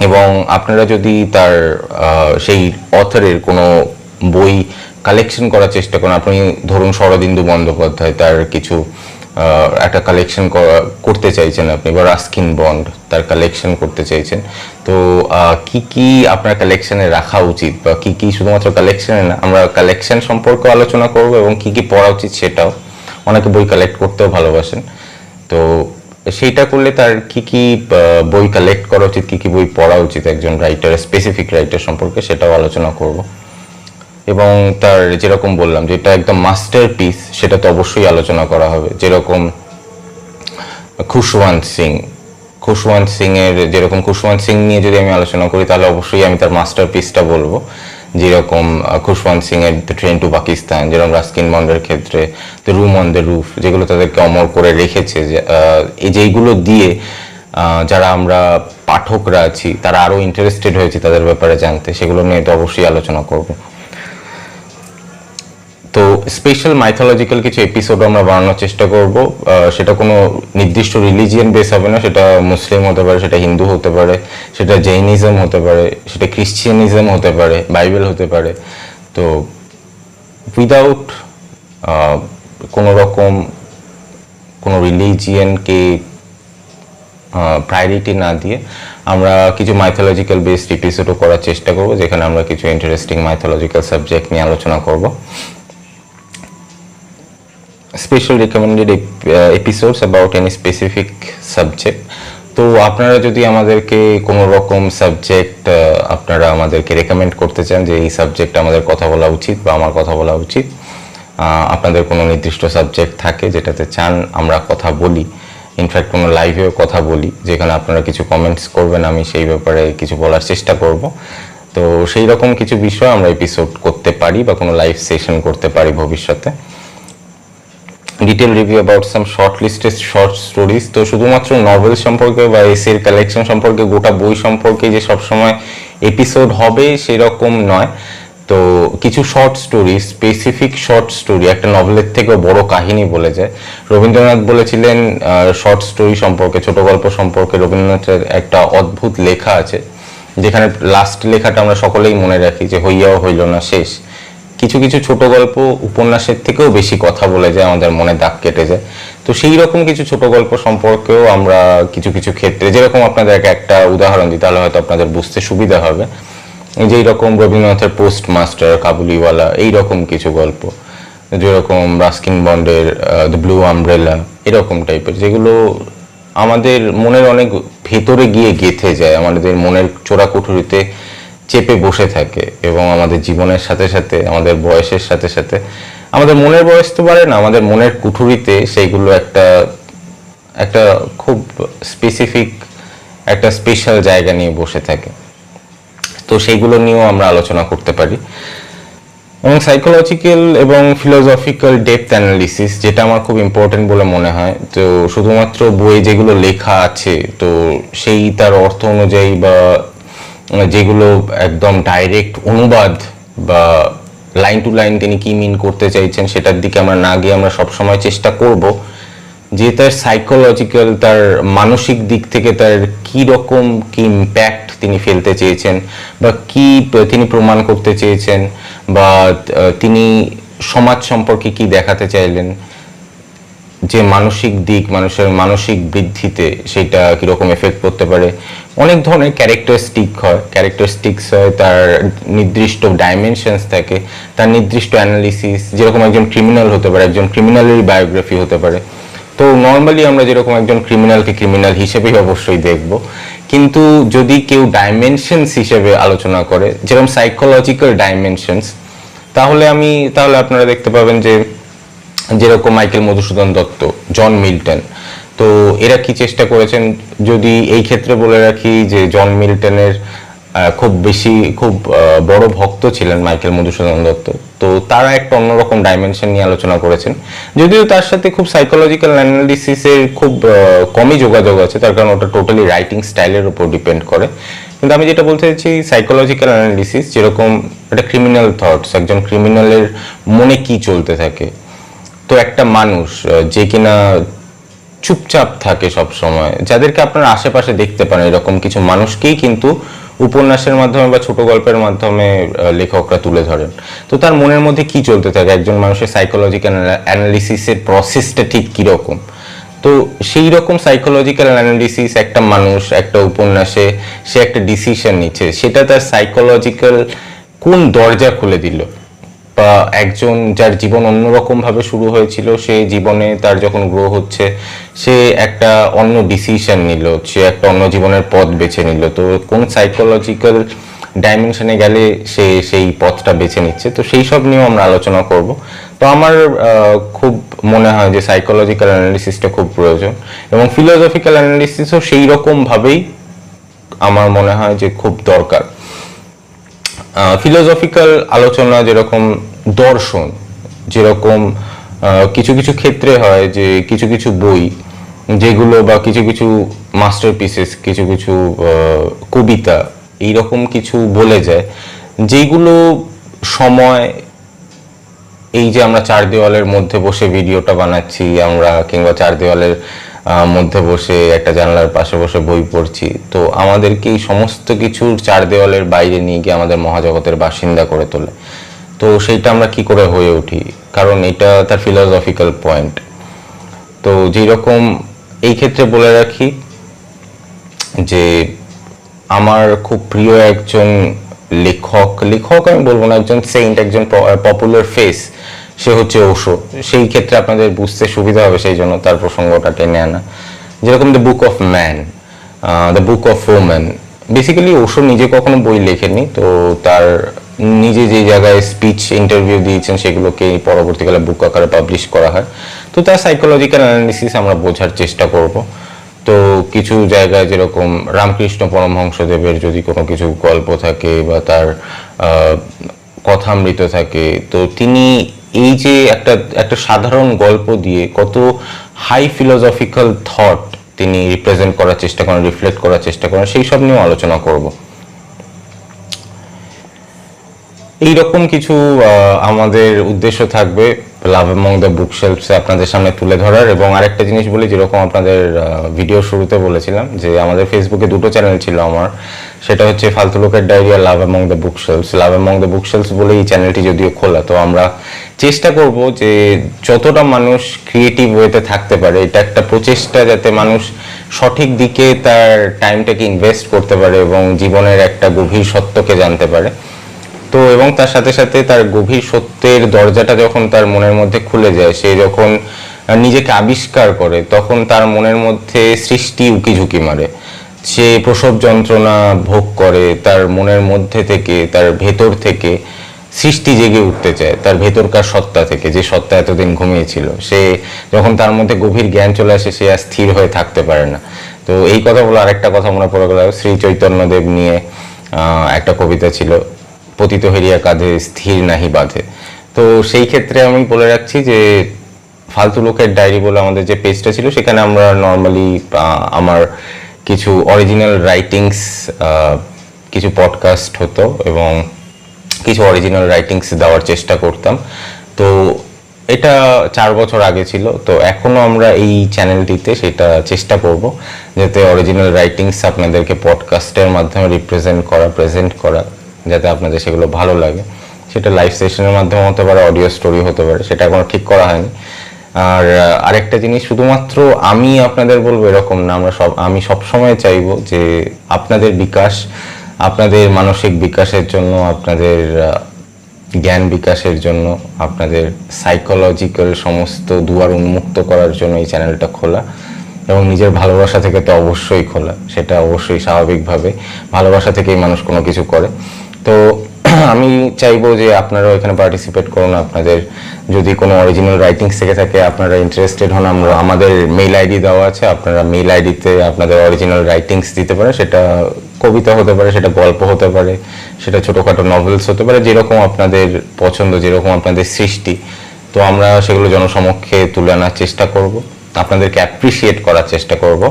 এবং আপনারা যদি তার সেই অথরের কোনো বই কালেকশন করার চেষ্টা করেন, আপনি ধরুন শরদিন্দু বন্দ্যোপাধ্যায়, তার কিছু একটা কালেকশন করতে চাইছেন আপনি, বা রাস্কিন বন্ড তার কালেকশন করতে চাইছেন, তো কি কি আপনার কালেকশনে রাখা উচিত, বা কি কি শুধুমাত্র কালেকশনে না, আমরা কালেকশন সম্পর্কে আলোচনা করব এবং কি কি পড়া উচিত সেটাও। অনেকে বই কালেক্ট করতেও ভালোবাসেন, তো সেইটা করলে তার কি কি বই কালেক্ট করা উচিত, কি কি বই পড়া উচিত একজন রাইটার, স্পেসিফিক রাইটার সম্পর্কে, সেটাও আলোচনা করব। এবং তার যেরকম বললাম যে এটা একদম মাস্টারপিস, সেটা তো অবশ্যই আলোচনা করা হবে। যেরকম খুশওয়ান্ত সিং এর যেরকম খুশওয়ান্ত সিং নিয়ে যদি আমি আলোচনা করি, তাহলে অবশ্যই আমি তার মাস্টারপিসটা বলবো। যেরকম খুশওয়ান্ত সিং এর দ্য ট্রেন টু পাকিস্তান, যেরকম রাস্কিন বন্ডের ক্ষেত্রে the Room on the Roof, যেগুলো তাদেরকে অমর করে রেখেছে, যেইগুলো দিয়ে যারা আমরা পাঠকরা আছি তারা আরো ইন্টারেস্টেড হয়েছে তাদের ব্যাপারে জানতে, সেগুলো নিয়ে তো অবশ্যই আলোচনা করব। তো স্পেশাল মাইথোলজিক্যাল কিছু এপিসোড আমরা বানানোর চেষ্টা করব। সেটা কোনো নির্দিষ্ট রিলিজিয়ান বেস হবে না, সেটা মুসলিম হতে পারে, সেটা হিন্দু হতে পারে, সেটা জৈনিজম হতে পারে, সেটা খ্রিশ্চিয়ানিজম হতে পারে, বাইবেল হতে পারে। তো উইদাউট কোনো রকম কোনো রিলিজিয়ানকে প্রায়োরিটি না দিয়ে আমরা কিছু মাইথোলজিক্যাল বেসড এপিসোডও করার চেষ্টা করব, যেখানে আমরা কিছু ইন্টারেস্টিং মাইথোলজিক্যাল সাবজেক্ট নিয়ে আলোচনা করব। Special recommended episodes about any specific subject. তো আপনারা যদি আমাদেরকে কোনো রকম সাবজেক্ট আপনারা আমাদেরকে রেকমেন্ড করতে চান যে এই সাবজেক্ট আমাদের কথা বলা উচিত বা আমার কথা বলা উচিত, আপনাদের কোনো নির্দিষ্ট সাবজেক্ট থাকে যেটাতে চান আমরা কথা বলি, ইনফ্যাক্ট কোনো লাইভেও কথা বলি, যেখানে আপনারা কিছু কমেন্টস করবেন, আমি সেই ব্যাপারে কিছু বলার চেষ্টা করব। তো সেই রকম কিছু বিষয় আমরা এপিসোড করতে পারি বা কোনো লাইভ সেশন করতে পারি ভবিষ্যতে। Detail review about some short listed short stories. তো শুধুমাত্র নভেল সম্পর্কে বা এসের কালেকশন সম্পর্কে, গোটা বই সম্পর্কে যে সবসময় এপিসোড হবে সেরকম নয়। তো কিছু short story, specific short story, একটা নভেলের থেকেও বড় কাহিনী বলে যায়। রবীন্দ্রনাথ বলেছিলেন শর্ট স্টোরি সম্পর্কে, ছোট গল্প সম্পর্কে, রবীন্দ্রনাথের একটা অদ্ভুত লেখা আছে, যেখানে লাস্ট লেখাটা আমরা সকলেই মনে রাখি, যে হইয়াও হইল না শেষ। কিছু কিছু ছোট গল্প উপন্যাসের থেকেও বেশি কথা বলে যায়, আমাদের মনে দাগ কেটে যায়। তো সেই রকম কিছু ছোট গল্প সম্পর্কেও আমরা কিছু কিছু ক্ষেত্রে, যেরকম আপনাদেরকে একটা উদাহরণ দিই তাহলে হয়তো আপনাদের বুঝতে সুবিধা হবে, যেই রকম রবীন্দ্রনাথের পোস্ট মাস্টার, কাবুলিওয়ালা, এইরকম কিছু গল্প, যেরকম রাস্কিন বন্ডের দ্য ব্লু আমব্রেলা, এরকম টাইপের, যেগুলো আমাদের মনের অনেক ভেতরে গিয়ে গেঁথে যায়, আমাদের মনের চোরাকুঠুরিতে চেপে বসে থাকে, এবং আমাদের জীবনের সাথে সাথে, আমাদের বয়সের সাথে সাথে, আমাদের মনের বয়স তো বাড়ে না, আমাদের মনের কুঠুরিতে সেইগুলো একটা খুব স্পেসিফিক, একটা স্পেশাল জায়গা নিয়ে বসে থাকে। তো সেইগুলো নিয়েও আমরা আলোচনা করতে পারি। এবং সাইকোলজিক্যাল এবং ফিলোসফিক্যাল ডেপথ অ্যানালিসিস, যেটা আমার খুব ইম্পর্টেন্ট বলে মনে হয়। তো শুধুমাত্র বইয়ে যেগুলো লেখা আছে তো সেই তার অর্থ অনুযায়ী, বা যেগুলো একদম ডাইরেক্ট অনুবাদ বা লাইন টু লাইন তিনি কি মিন করতে চাইছেন সেটার দিকে আমরা না গিয়ে আমরা সবসময় চেষ্টা করব যে তার সাইকোলজিক্যাল, তার মানসিক দিক থেকে তার কি রকম কি ইম্প্যাক্ট তিনি ফেলতে চেয়েছেন, বা কি তিনি প্রমাণ করতে চেয়েছেন, বা তিনি সমাজ সম্পর্কে কি দেখাতে চাইলেন, যে মানসিক দিক, মানুষের মানসিক বৃদ্ধিতে সেটা কিরকম এফেক্ট করতে পারে। অনেক ধরনের ক্যারেক্টারিস্টিক্স হয়, তার নির্দিষ্ট ডাইমেনশনস থাকে, তার নির্দিষ্ট অ্যানালিসিস। যেরকম একজন ক্রিমিনাল হতে পারে, একজন ক্রিমিনালেরই বায়োগ্রাফি হতে পারে। তো নর্মালি আমরা যেরকম একজন ক্রিমিনালকে ক্রিমিনাল হিসেবেই অবশ্যই দেখব, কিন্তু যদি কেউ ডাইমেনশনস হিসেবে আলোচনা করে, যেরকম সাইকোলজিক্যাল ডাইমেনশনস, তাহলে আপনারা দেখতে পাবেন যে যেরকম Michael Madhusudan Dutt, John Milton, তো এরা কি চেষ্টা করেছেন, যদি এই ক্ষেত্রে বলে রাখি যে জন মিল্টনের খুব বড় ভক্ত ছিলেন মাইকেল মধুসূদন দত্ত। তো তারা একটা অন্যরকম ডাইমেনশন নিয়ে আলোচনা করেছেন, যদিও তার সাথে খুব সাইকোলজিক্যাল অ্যানালিসিসের খুব কমই যোগাযোগ আছে, তার কারণ ওটা টোটালি রাইটিং স্টাইলের উপর ডিপেন্ড করে। কিন্তু আমি যেটা বলতে চাইছি, সাইকোলজিক্যাল অ্যানালিসিস যেরকম একটা ক্রিমিনাল থটস, একজন ক্রিমিনালের মনে কি চলতে থাকে। তো একটা মানুষ যে কিনা চুপচাপ থাকে সব সময়, যাদেরকে আপনারা আশেপাশে দেখতে পান, এরকম কিছু মানুষকেই কিন্তু উপন্যাসের মাধ্যমে বা ছোট গল্পের মাধ্যমে লেখকরা তুলে ধরেন। তো তার মনের মধ্যে কি চলতে থাকে, একজন মানুষের সাইকোলজিক্যাল অ্যানালিসিসের প্রসেসটা ঠিক কীরকম। তো সেই রকম সাইকোলজিক্যাল অ্যানালিসিস একটা মানুষ একটা উপন্যাসে সে একটা ডিসিশন নিচ্ছে, সেটা তার সাইকোলজিক্যাল কোন দরজা খুলে দিল। বা একজন যার জীবন অন্যরকম ভাবে শুরু হয়েছিল, সে জীবনে তার যখন গ্রো হচ্ছে সে একটা অন্য ডিসিশন নিল, সে একটা অন্য জীবনের পথ বেছে নিল। তো কোন সাইকোলজিক্যাল ডাইমেনশনে গেলে সে সেই পথটা বেছে নিচ্ছে, তো সেই সব নিয়েও আমরা আলোচনা করব। তো আমার খুব মনে হয় যে সাইকোলজিক্যাল অ্যানালিসিসটা খুব প্রয়োজন, এবং ফিলোসফিক্যাল অ্যানালিসিসও সেই রকমভাবেই আমার মনে হয় যে খুব দরকার। ফিলোসফিক্যাল আলোচনা যেরকম দর্শন, যেরকম কিছু কিছু ক্ষেত্রে হয় যে কিছু কিছু বই যেগুলো বা কিছু কিছু মাস্টারপিসেস, কিছু কিছু কবিতা এইরকম কিছু বলে যায়, যেগুলো সময় এই যে আমরা চার দেওয়ালের মধ্যে বসে ভিডিওটা বানাচ্ছি আমরা, কিংবা চার দেওয়ালের মধ্যে বসে একটা জানলার পাশে বসে বই পড়ছি, তো আমাদেরকে এই সমস্ত কিছুর চার দেওয়ালের বাইরে নিয়ে গিয়ে আমাদের মহাজগতের বাসিন্দা করে তোলে। তো সেইটা আমরা কি করে হয়ে উঠি, কারণ এটা তার ফিলোসফিক্যাল পয়েন্ট। তো যেই রকম এই ক্ষেত্রে বলে রাখি যে আমার খুব প্রিয় একজন লেখক আমি বলবো না, একজন সেন্ট, একজন পপুলার ফেস, সে হচ্ছে ওশো। সেই ক্ষেত্রে আপনাদের বুঝতে সুবিধা হবে, সেই জন্য তার প্রসঙ্গটা টেনে আনা। যেরকম the book of man, the book of woman, basically Osho নিজে কখনো বই লেখেনি, তো তার নিজে যে জায়গায় স্পিচ ইন্টারভিউ দিয়েছেন সেগুলোকে পরবর্তীকালে বুক আকারে পাবলিশ করা হয়। তো তার সাইকোলজিক্যাল অ্যানালিসিস আমরা বোঝার চেষ্টা করব। তো কিছু জায়গায় যেরকম রামকৃষ্ণ পরমহংসদেবের যদি কোনো কিছু গল্প থাকে বা তার কথামৃত থাকে, তো তিনি এই যে একটা সাধারণ গল্প দিয়ে কত হাই ফিলোসফিক্যাল থট তিনি রিপ্রেজেন্ট করার চেষ্টা করেন, রিফ্লেক্ট করার চেষ্টা করেন, সেই সব নিয়েও আলোচনা করব। এইরকম কিছু আমাদের উদ্দেশ্য থাকবে লাভ অ্যামং দ্য বুকশেলফসে আপনাদের সামনে তুলে ধরার। এবং আরেকটা জিনিস বলি, যেরকম আপনাদের ভিডিও শুরুতে বলেছিলাম যে আমাদের ফেসবুকে দুটো চ্যানেল ছিল আমার, সেটা হচ্ছে ফালতু লোকের ডায়েরি আর love among the bookshelves. Love among the bookshelves বলে এই চ্যানেলটি যদিও খোলা, তো আমরা চেষ্টা করব যে যতটা মানুষ ক্রিয়েটিভ ওয়েতে থাকতে পারে, এটা একটা প্রচেষ্টা যাতে মানুষ সঠিক দিকে তার টাইমটাকে ইনভেস্ট করতে পারে এবং জীবনের একটা গভীর সত্যকে জানতে পারে। তো এবং তার সাথে সাথে তার গভীর সত্যের দরজাটা যখন তার মনের মধ্যে খুলে যায়, সে যখন নিজেকে আবিষ্কার করে, তখন তার মনের মধ্যে সৃষ্টি উকিঝুঁকি মারে, সে প্রসব যন্ত্রণা ভোগ করে, তার মনের মধ্যে থেকে, তার ভেতর থেকে সৃষ্টি জেগে উঠতে চায়, তার ভেতরকার সত্তা থেকে, যে সত্তা এতদিন ঘুমিয়েছিল। সে যখন তার মধ্যে গভীর জ্ঞান চলে আসে, সে আর স্থির হয়ে থাকতে পারে না। তো এই কথা বলে আরেকটা কথা মনে পড়ে গেল, শ্রী চৈতন্যদেব নিয়ে একটা কবিতা ছিল, পতিত হেরিয়া কাঁধে স্থির নাহি বাঁধে। তো সেই ক্ষেত্রে আমি বলে রাখছি যে ফালতু লোকের ডায়েরি বলে আমাদের যে পেজটা ছিল, সেখানে আমরা নর্মালি আমার কিছু অরিজিনাল রাইটিংস, কিছু পডকাস্ট হতো এবং কিছু অরিজিনাল রাইটিংস দেওয়ার চেষ্টা করতাম। তো এটা 4 বছর আগে ছিল, তো এখনো আমরা এই চ্যানেলটিতে সেটা চেষ্টা করব যাতে অরিজিনাল রাইটিংস আপনাদেরকে পডকাস্টের মাধ্যমে প্রেজেন্ট করা, যাতে আপনাদের সেগুলো ভালো লাগে। সেটা লাইভ সেশনের মাধ্যমে হতে পারে, অডিও স্টোরি হতে পারে, সেটা এখনো ঠিক করা হয়নি। আর আরেকটা জিনিস, শুধুমাত্র আমি আপনাদের বলবো এরকম না, আমি সবসময় চাইবো যে আপনাদের বিকাশ, আপনাদের মানসিক বিকাশের জন্য, আপনাদের জ্ঞান বিকাশের জন্য, আপনাদের সাইকোলজিক্যাল সমস্ত দুয়ার উন্মুক্ত করার জন্য এই চ্যানেলটা খোলা। এবং নিজের ভালোবাসা থেকে তো অবশ্যই খোলা, সেটা অবশ্যই স্বাভাবিকভাবে ভালোবাসা থেকেই মানুষ কোনো কিছু করে। তো আমি চাইবো যে আপনারাও এখানে পার্টিসিপেট করুন। আপনাদের যদি কোনো অরিজিনাল রাইটিংস থেকে থাকে, আপনারা ইন্টারেস্টেড হন, আমাদের মেইল আইডি দেওয়া আছে, আপনারা মেইল আইডিতে আপনাদের অরিজিনাল রাইটিংস দিতে পারেন। সেটা কবিতা হতে পারে, সেটা গল্প হতে পারে, সেটা ছোটোখাটো নভেলস হতে পারে, যেরকম আপনাদের পছন্দ, যেরকম আপনাদের সৃষ্টি। তো আমরা সেগুলো জনসমক্ষে তুলে আনার চেষ্টা করব, আপনাদেরকে অ্যাপ্রিসিয়েট করার চেষ্টা করব,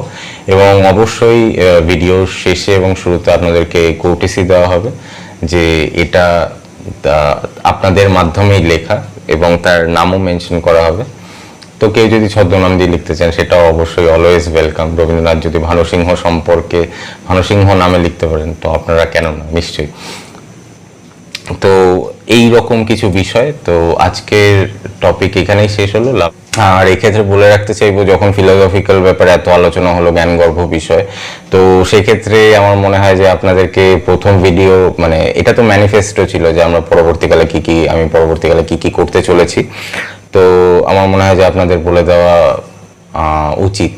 এবং অবশ্যই ভিডিওর শেষে এবং শুরুতে আপনাদেরকে কোটেসি দেওয়া হবে যে এটা আপনাদের মাধ্যমেই লেখা, এবং তার নামও মেনশন করা হবে। তো কেউ যদি ছদ্মনাম দিয়ে লিখতে চান সেটাও অবশ্যই অলওয়েজ ওয়েলকাম। রবীন্দ্রনাথ যদি ভানুসিংহ সম্পর্কে ভানুসিংহ নামে লিখতে পারেন তো আপনারা কেন না, নিশ্চয়ই। তো এই রকম কিছু বিষয়। তো আজকের টপিক এখানেই শেষ হলো। আর এই ক্ষেত্রে বলে রাখতে চাইবো, যখন ফিলোসফিক্যাল ব্যাপারে এত আলোচনা হলো, জ্ঞানগর্ভ বিষয়, তো সেক্ষেত্রে আমার মনে হয় যে আপনাদেরকে প্রথম ভিডিও, মানে এটা তো ম্যানিফেস্টো ছিল যে আমি পরবর্তীকালে কি কি করতে চলেছি। তো আমার মনে হয় যে আপনাদের বলে দেওয়া উচিত,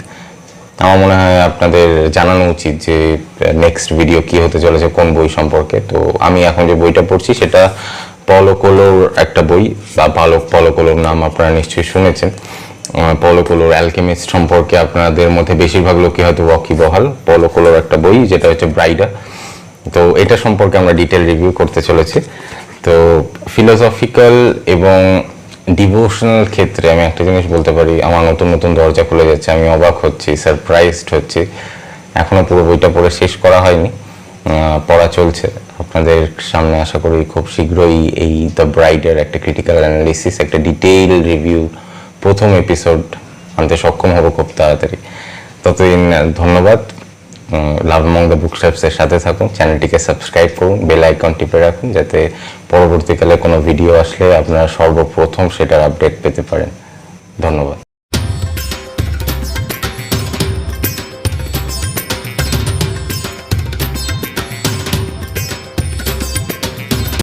আমার মনে হয় আপনাদের জানানো উচিত যে নেক্সট ভিডিও কি হতে চলেছে, কোন বই সম্পর্কে। তো আমি এখন যে বইটা পড়ছি সেটা পলো কোলোর একটা বই, বা পলো কোলোর নাম আপনারা নিশ্চয়ই শুনেছেন। পলো কোলোর অ্যালকেমিস্ট সম্পর্কে আপনাদের মধ্যে বেশিরভাগ লোকই হয়তো ওয়াকিবহাল। পলো কোলোর একটা বই যেটা হচ্ছে ব্রাইডা। তো এটা সম্পর্কে আমরা ডিটেল রিভিউ করতে চলেছি। তো ফিলোসফিক্যাল এবং ডিভোশনাল ক্ষেত্রে আমি একটা জিনিস বলতে পারি, আমার নতুন নতুন দরজা খুলে যাচ্ছে, আমি অবাক হচ্ছি, সারপ্রাইজড হচ্ছি। এখনো পুরো বইটা পড়ে শেষ করা হয়নি, পড়া চলছে। আপনাদের সামনে আশা করি খুব শীঘ্রই এই দ্য ব্রাইডের একটা ক্রিটিক্যাল অ্যানালিসিস, একটা ডিটেইল রিভিউ, প্রথম এপিসোড আনতে সক্ষম হব খুব তাড়াতাড়ি। ততদিন ধন্যবাদ। লাভ অ্যামং দ্য বুকশেলফসের সাথে থাকুন, চ্যানেলটিকে সাবস্ক্রাইব করুন, বেল আইকন টিপে রাখুন, যাতে পরবর্তীকালে কোনো ভিডিও আসলে আপনারা সর্বপ্রথম সেটার আপডেট পেতে পারেন। ধন্যবাদ।